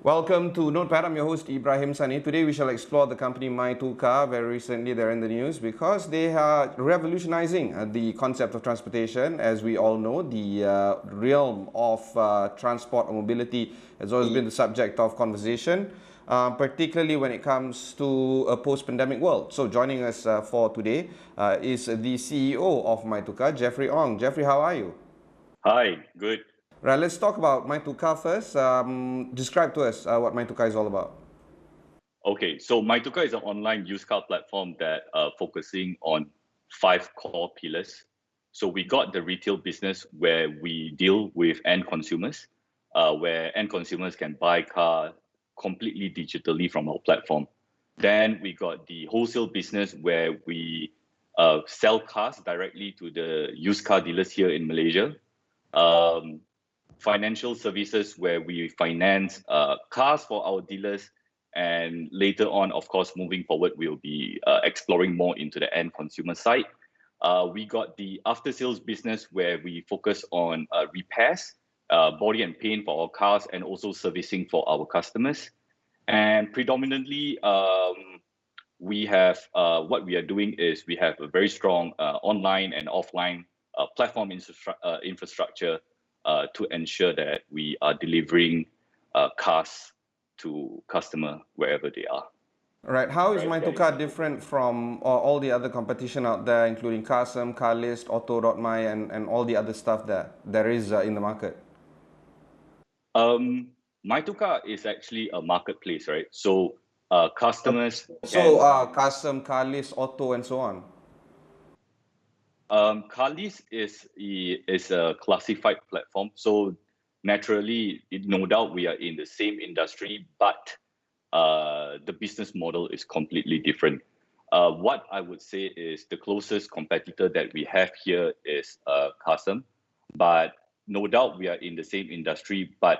Welcome to Notepad. I'm your host Ibrahim Sani. Today we shall explore the company myTukar. Very recently they're in the news because they are revolutionizing the concept of transportation. As we all know, the realm of transport or mobility has always been the subject of conversation, particularly when it comes to a post-pandemic world. So joining us for today is the CEO of myTukar, Jeffrey Ong. Jeffrey, how are you? Hi, good. Right, let's talk about myTukar first. Describe to us what myTukar is all about. Okay, so myTukar is an online used car platform that focusing on 5 core pillars. So we got the retail business where we deal with end consumers, where end consumers can buy car completely digitally from our platform. Then we got the wholesale business where we sell cars directly to the used car dealers here in Malaysia. Financial services where we finance cars for our dealers, and later on, of course, moving forward, we'll be exploring more into the end consumer side. We got the after sales business where we focus on repairs, body and paint for our cars, and also servicing for our customers. And predominantly, we have what we are doing is we have a very strong online and offline platform infrastructure to ensure that we are delivering cars to customer wherever they are. Right. How is myTukar different from all the other competition out there, including Carsome, Carlist, Auto.my, and all the other stuff that there is in the market? myTukar is actually a marketplace, right? So customers. So Carsome, Carlist, Auto, and so on. Carlist is a classified platform, so naturally, no doubt we are in the same industry, but the business model is completely different. What I would say is the closest competitor that we have here is Carsome, but no doubt we are in the same industry, but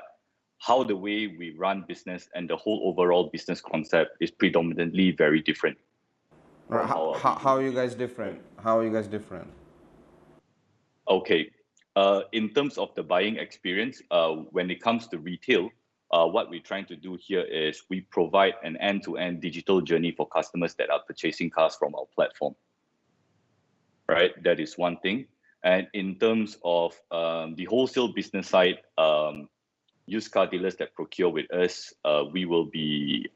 how the way we run business and the whole overall business concept is predominantly very different. How are you guys different? How are you guys different? Okay. In terms of the buying experience, when it comes to retail, what we're trying to do here is we provide an end-to-end digital journey for customers that are purchasing cars from our platform. Right, that is one thing. And in terms of the wholesale business side, used car dealers that procure with us, we will be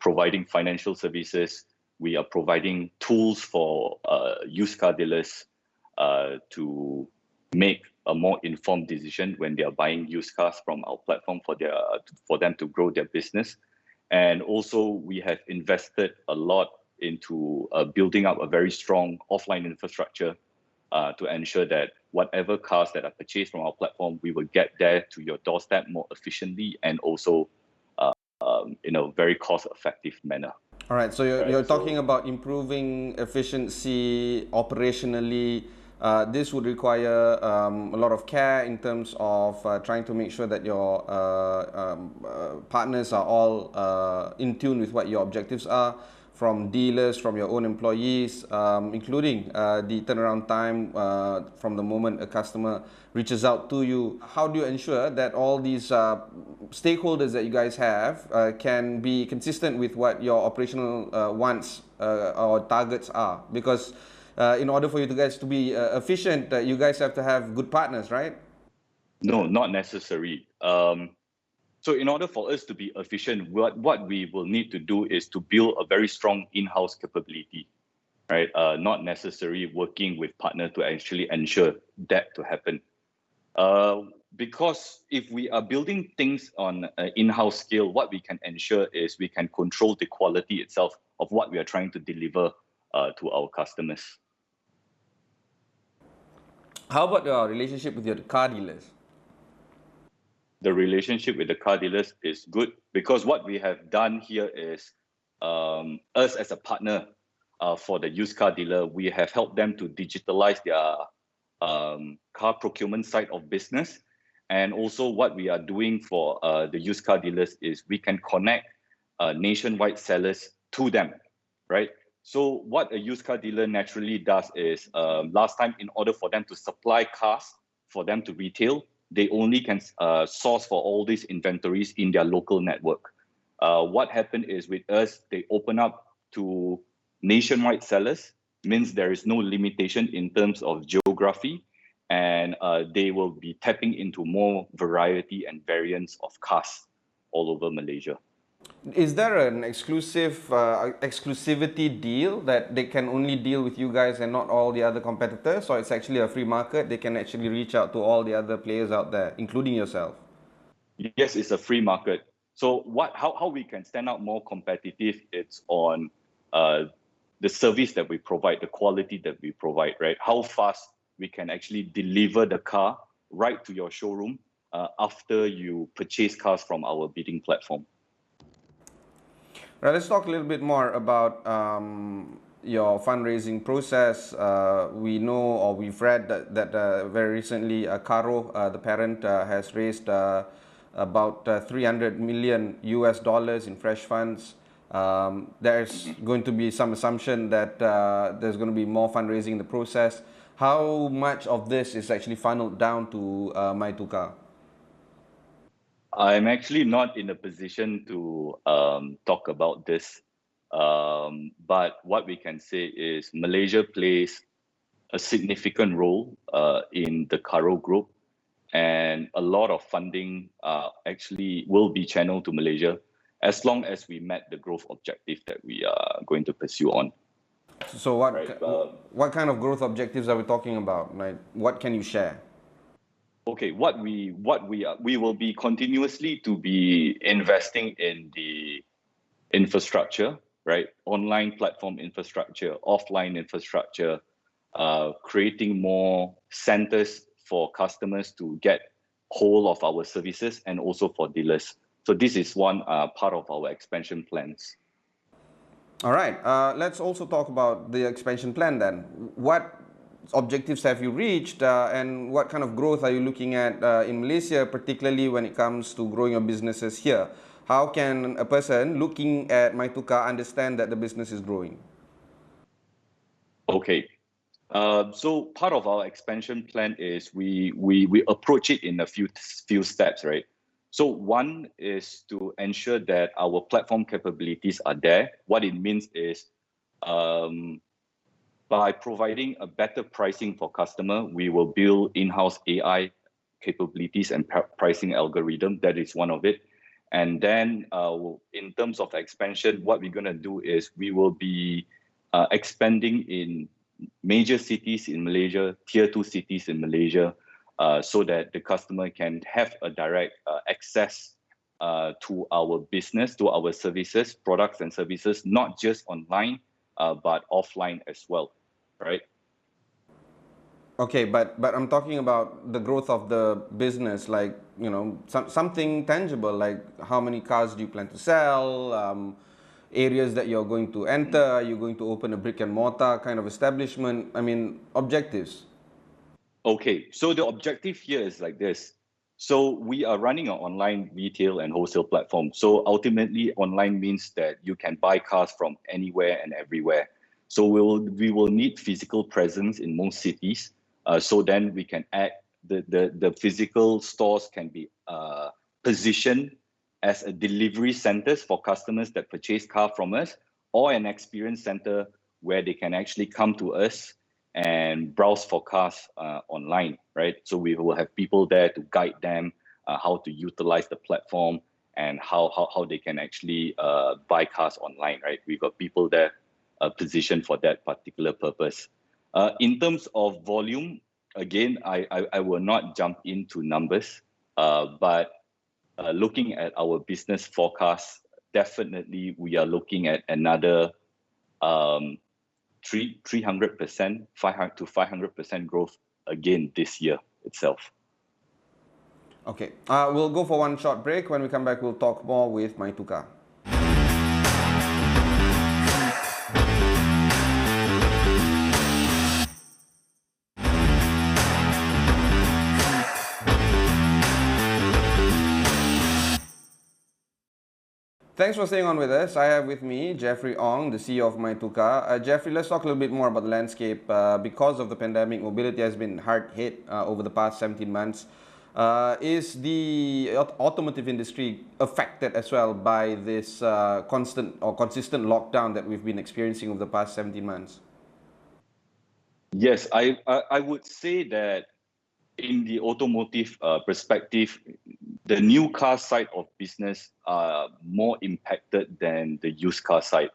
providing financial services. We are providing tools for used car dealers to make a more informed decision when they are buying used cars from our platform for them to grow their business. And also we have invested a lot into building up a very strong offline infrastructure to ensure that whatever cars that are purchased from our platform, we will get there to your doorstep more efficiently and also in a very cost-effective manner. All right, so you're talking about improving efficiency operationally. This would require a lot of care in terms of trying to make sure that your partners are all in tune with what your objectives are, from dealers, from your own employees, including the turnaround time from the moment a customer reaches out to you. How do you ensure that all these stakeholders that you guys have can be consistent with what your operational wants or targets are? Because in order for you guys to be efficient, you guys have to have good partners, right? No, not necessary. So in order for us to be efficient, what we will need to do is to build a very strong in-house capability, right? Not necessarily working with partners to actually ensure that to happen. Because if we are building things on an in-house scale, what we can ensure is we can control the quality itself of what we are trying to deliver to our customers. How about your relationship with your car dealers? The relationship with the car dealers is good because what we have done here is us as a partner for the used car dealer, we have helped them to digitalize their car procurement side of business. And also what we are doing for the used car dealers is we can connect nationwide sellers to them, right? So what a used car dealer naturally does is last time, in order for them to supply cars for them to retail, they only can source for all these inventories in their local network. What happened is with us, they open up to nationwide sellers, means there is no limitation in terms of geography, and they will be tapping into more variety and variants of cars all over Malaysia. Is there an exclusivity deal that they can only deal with you guys and not all the other competitors, or it's actually a free market, they can actually reach out to all the other players out there, including yourself? Yes, it's a free market. So how we can stand out more competitive, it's on the service that we provide, the quality that we provide, right? How fast we can actually deliver the car right to your showroom after you purchase cars from our bidding platform. Right, let's talk a little bit more about your fundraising process. We know, or we've read that very recently, Caro, the parent, has raised about 300 million US dollars in fresh funds. There's going to be some assumption that there's going to be more fundraising in the process. How much of this is actually funneled down to myTukar? I'm actually not in a position to talk about this, but what we can say is Malaysia plays a significant role in the Caro Group, and a lot of funding actually will be channeled to Malaysia as long as we met the growth objective that we are going to pursue on. So what kind of growth objectives are we talking about? Like, what can you share? Okay, we will be continuously to be investing in the infrastructure, right? Online platform infrastructure, offline infrastructure, creating more centers for customers to get hold of our services, and also for dealers. So this is one part of our expansion plans. All right, let's also talk about the expansion plan then. What objectives have you reached, and what kind of growth are you looking at in Malaysia, particularly when it comes to growing your businesses here? How can a person looking at myTukar understand that the business is growing? Okay, so part of our expansion plan is we approach it in a few steps, right? So one is to ensure that our platform capabilities are there. What it means is by providing a better pricing for customer, we will build in-house AI capabilities and pricing algorithm. That is one of it. And then in terms of expansion, what we're going to do is we will be expanding in major cities in Malaysia, tier 2 cities in Malaysia, so that the customer can have a direct access to our business, to our services, products and services, not just online, but offline as well, right? Okay, but I'm talking about the growth of the business, like, you know, something tangible, like how many cars do you plan to sell, areas that you're going to enter, are you going to open a brick and mortar kind of establishment? I mean, objectives. Okay, so the objective here is like this. So we are running an online retail and wholesale platform. So ultimately, online means that you can buy cars from anywhere and everywhere. So we will need physical presence in most cities. So then we can add the physical stores can be positioned as a delivery centers for customers that purchase car from us, or an experience center where they can actually come to us and browse for cars online, right? So we will have people there to guide them how to utilize the platform and how they can actually buy cars online, right? We've got people there positioned for that particular purpose. In terms of volume, again, I will not jump into numbers, but looking at our business forecast, definitely we are looking at another 300%, 500 to 500% growth again this year itself. Okay, we'll go for one short break. When we come back, we'll talk more with myTukar. Thanks for staying on with us. I have with me Jeffrey Ong, the CEO of myTukar. Jeffrey, let's talk a little bit more about the landscape. Because of the pandemic, mobility has been hard hit over the past 17 months. Is the automotive industry affected as well by this constant or consistent lockdown that we've been experiencing over the past 17 months? Yes, I would say that in the automotive perspective, the new car side of business are more impacted than the used car side.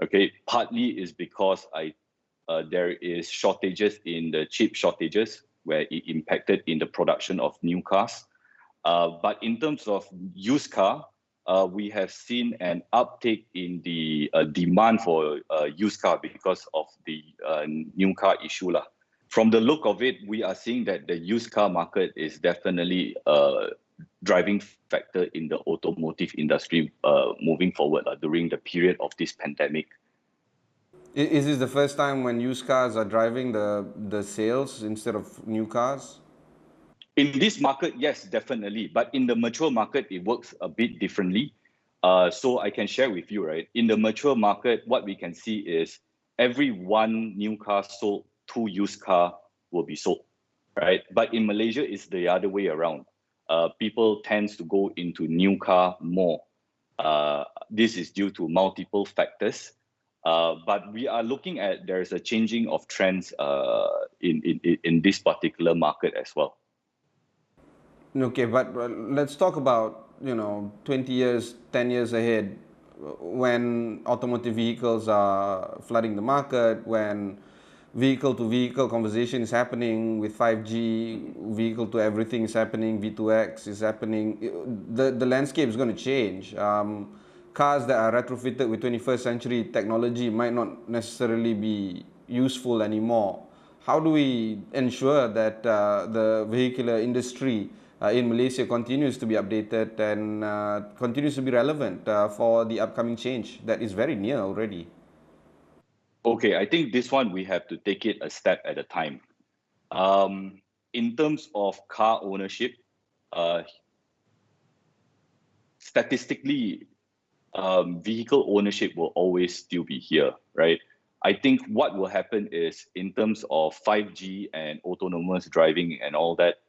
Okay, partly is because there is shortages in the chip shortages where it impacted in the production of new cars. But in terms of used car, we have seen an uptake in the demand for used car because of the new car issue lah. From the look of it, we are seeing that the used car market is definitely a driving factor in the automotive industry moving forward during the period of this pandemic. Is this the first time when used cars are driving the sales instead of new cars? In this market, yes, definitely. But in the mature market, it works a bit differently. So I can share with you, right? In the mature market, what we can see is every one new car sold, two used car will be sold, right? But in Malaysia, it's the other way around. People tends to go into new car more. This is due to multiple factors. But we are looking at there's a changing of trends in this particular market as well. Okay, but let's talk about, 20 years, 10 years ahead, when automotive vehicles are flooding the market, when vehicle-to-vehicle conversation is happening with 5G, vehicle-to-everything is happening, V2X is happening. The landscape is going to change. Cars that are retrofitted with 21st century technology might not necessarily be useful anymore. How do we ensure that the vehicular industry in Malaysia continues to be updated and continues to be relevant for the upcoming change that is very near already? Okay, I think this one we have to take it a step at a time. In terms of car ownership, statistically, vehicle ownership will always still be here, right? I think what will happen is in terms of 5G and autonomous driving and all that,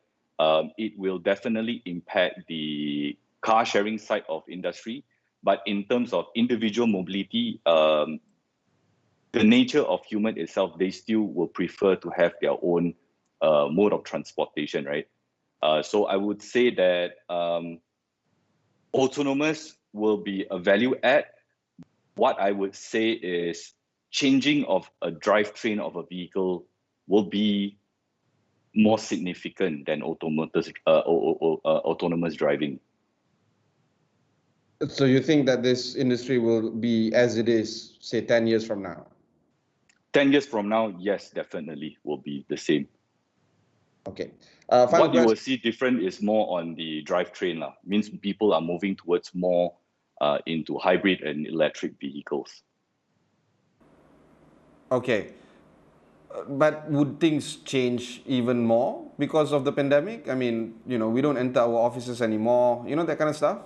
it will definitely impact the car sharing side of industry. But in terms of individual mobility, the nature of human itself, they still will prefer to have their own mode of transportation, right? So I would say that autonomous will be a value add. What I would say is changing of a drivetrain of a vehicle will be more significant than autonomous driving. So you think that this industry will be as it is, say, 10 years from now? 10 years from now, yes, definitely will be the same. Okay. What you will see different is more on the drivetrain. Means people are moving towards more into hybrid and electric vehicles. Okay. But would things change even more because of the pandemic? I mean, we don't enter our offices anymore, that kind of stuff?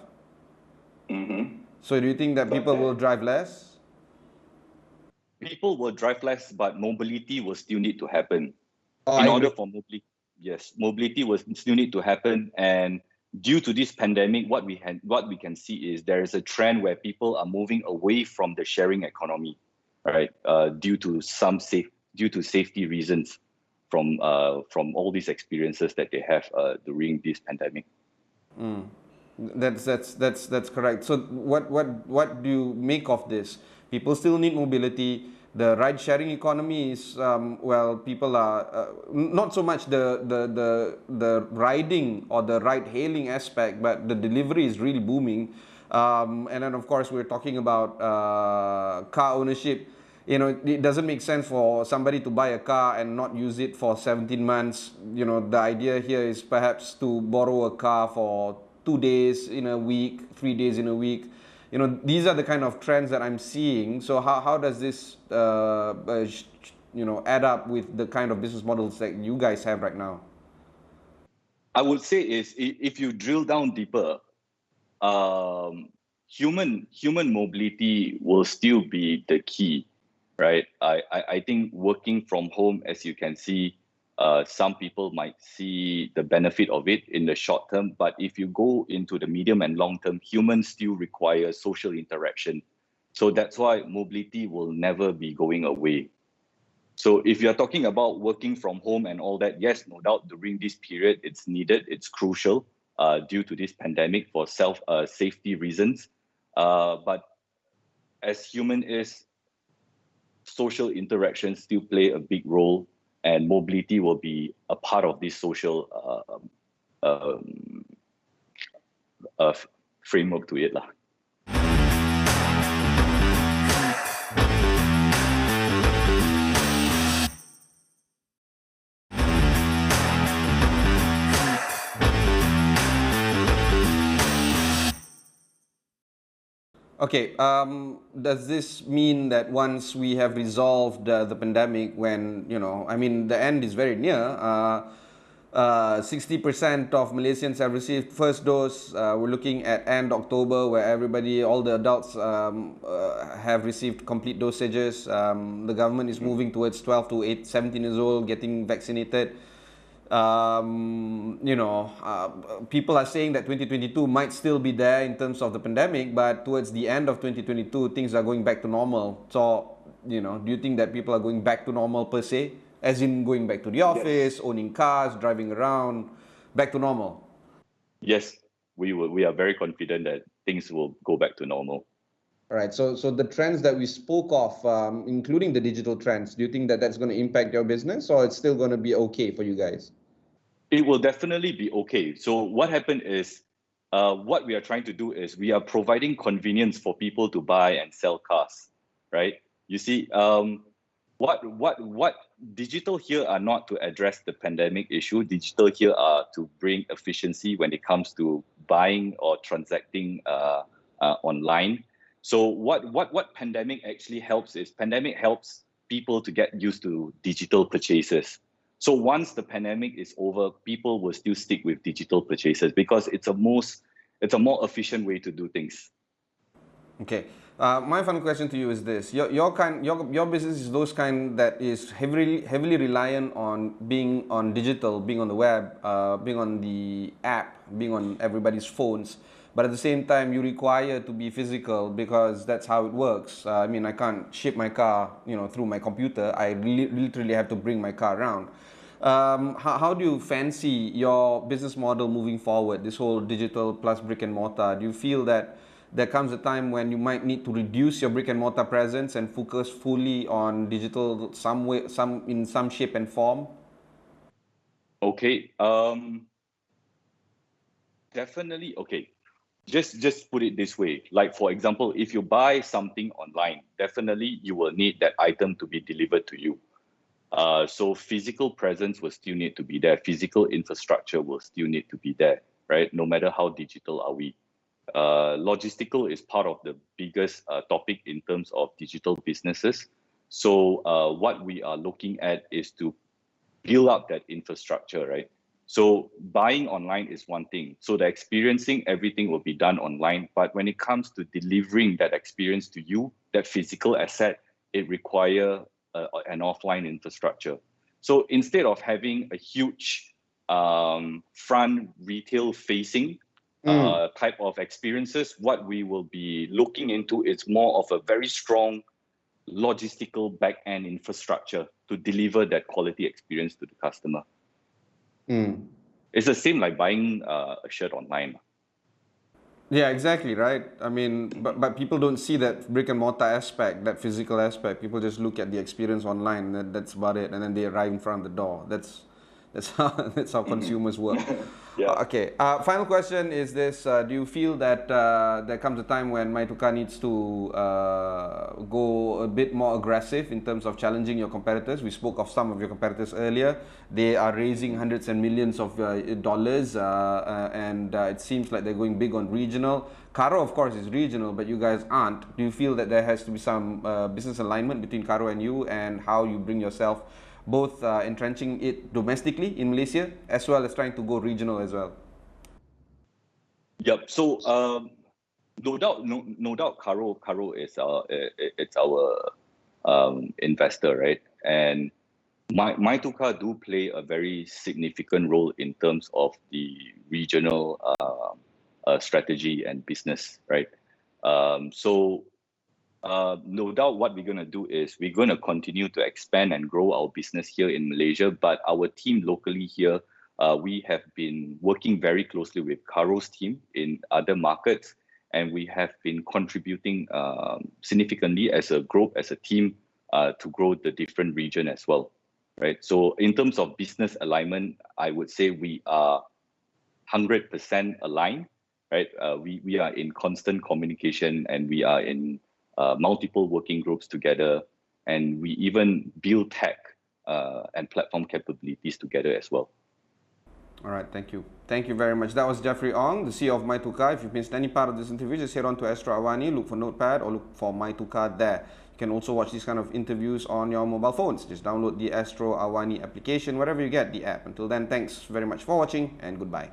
Mm-hmm. So do you think that people will drive less? People will drive less, but mobility will still need to happen. Oh, In I order agree. for mobility, yes, mobility will still need to happen. And due to this pandemic, what we can see is there is a trend where people are moving away from the sharing economy, right? Due to safety reasons from all these experiences that they have during this pandemic. That's correct. So what do you make of this? People still need mobility. The ride-sharing economy is people are not so much the riding or the ride-hailing aspect, but the delivery is really booming. And then of course we're talking about car ownership. It doesn't make sense for somebody to buy a car and not use it for 17 months. The idea here is perhaps to borrow a car for 2 days in a week, 3 days in a week. These are the kind of trends that I'm seeing. So how does this add up with the kind of business models that you guys have right now? I would say is if you drill down deeper, human mobility will still be the key, right? I think working from home, as you can see, Some people might see the benefit of it in the short term, but if you go into the medium and long term, humans still require social interaction. So that's why mobility will never be going away. So if you're talking about working from home and all that, yes, no doubt during this period, it's needed, it's crucial due to this pandemic for safety reasons. But as human is, social interactions still play a big role, and mobility will be a part of this social framework to it. Okay, does this mean that once we have resolved the pandemic, when, I mean, the end is very near, 60% of Malaysians have received first dose. We're looking at end October, where all the adults have received complete dosages. The government is moving towards 12 to 17 years old getting vaccinated. People are saying that 2022 might still be there in terms of the pandemic, but towards the end of 2022, things are going back to normal. So, do you think that people are going back to normal per se? As in going back to the office, owning cars, driving around, back to normal? Yes, we are very confident that things will go back to normal. All right. So the trends that we spoke of, including the digital trends, do you think that that's going to impact your business, or it's still going to be okay for you guys? It will definitely be okay. So what happened is, what we are trying to do is we are providing convenience for people to buy and sell cars, right? You see, what digital here are not to address the pandemic issue. Digital here are to bring efficiency when it comes to buying or transacting online. So what pandemic actually helps is pandemic helps people to get used to digital purchases. So once the pandemic is over, people will still stick with digital purchases because it's a more efficient way to do things. Okay. My final question to you is this: your business is those kind that is heavily reliant on being on digital, being on the web, being on the app, being on everybody's phones. But at the same time, you require to be physical because that's how it works. I mean, I can't ship my car, through my computer. I literally have to bring my car around. How do you fancy your business model moving forward? This whole digital plus brick and mortar. Do you feel that there comes a time when you might need to reduce your brick and mortar presence and focus fully on digital in some shape and form? Okay. Definitely. Okay. Just put it this way. Like, for example, if you buy something online, definitely you will need that item to be delivered to you. So physical presence will still need to be there. Physical infrastructure will still need to be there, right? No matter how digital are we. Logistical is part of the biggest topic in terms of digital businesses. So what we are looking at is to build up that infrastructure, right? So buying online is one thing. So the experiencing, everything will be done online. But when it comes to delivering that experience to you, that physical asset, it requires an offline infrastructure. So instead of having a huge front retail facing type of experiences, what we will be looking into is more of a very strong logistical back-end infrastructure to deliver that quality experience to the customer. It's the same like buying a shirt online. Yeah, exactly, right? I mean, but people don't see that brick and mortar aspect, that physical aspect. People just look at the experience online, and that's about it, and then they arrive in front of the door. That's how consumers work. Yeah. Okay. Final question is this: do you feel that there comes a time when myTukar needs to go a bit more aggressive in terms of challenging your competitors? We spoke of some of your competitors earlier. They are raising hundreds and millions of dollars, and it seems like they're going big on regional. Karo, of course, is regional, but you guys aren't. Do you feel that there has to be some business alignment between Karo and you, and how you bring yourself both entrenching it domestically in Malaysia as well as trying to go regional as well? Yep. So no doubt, Karo is it's our investor, right? And myTukar do play a very significant role in terms of the regional strategy and business, right? No doubt what we're going to do is we're going to continue to expand and grow our business here in Malaysia, but our team locally here, we have been working very closely with Karo's team in other markets, and we have been contributing significantly as a group, as a team, to grow the different region as well, right? So in terms of business alignment, I would say we are 100% aligned, right? We are in constant communication, and we are in multiple working groups together, and we even build tech and platform capabilities together as well. All right, thank you. Thank you very much. That was Jeffrey Ong, the CEO of myTukar. If you've missed any part of this interview, just head on to Astro AWANI, look for Notepad or look for myTukar there. You can also watch these kind of interviews on your mobile phones. Just download the Astro AWANI application, wherever you get the app. Until then, thanks very much for watching and goodbye.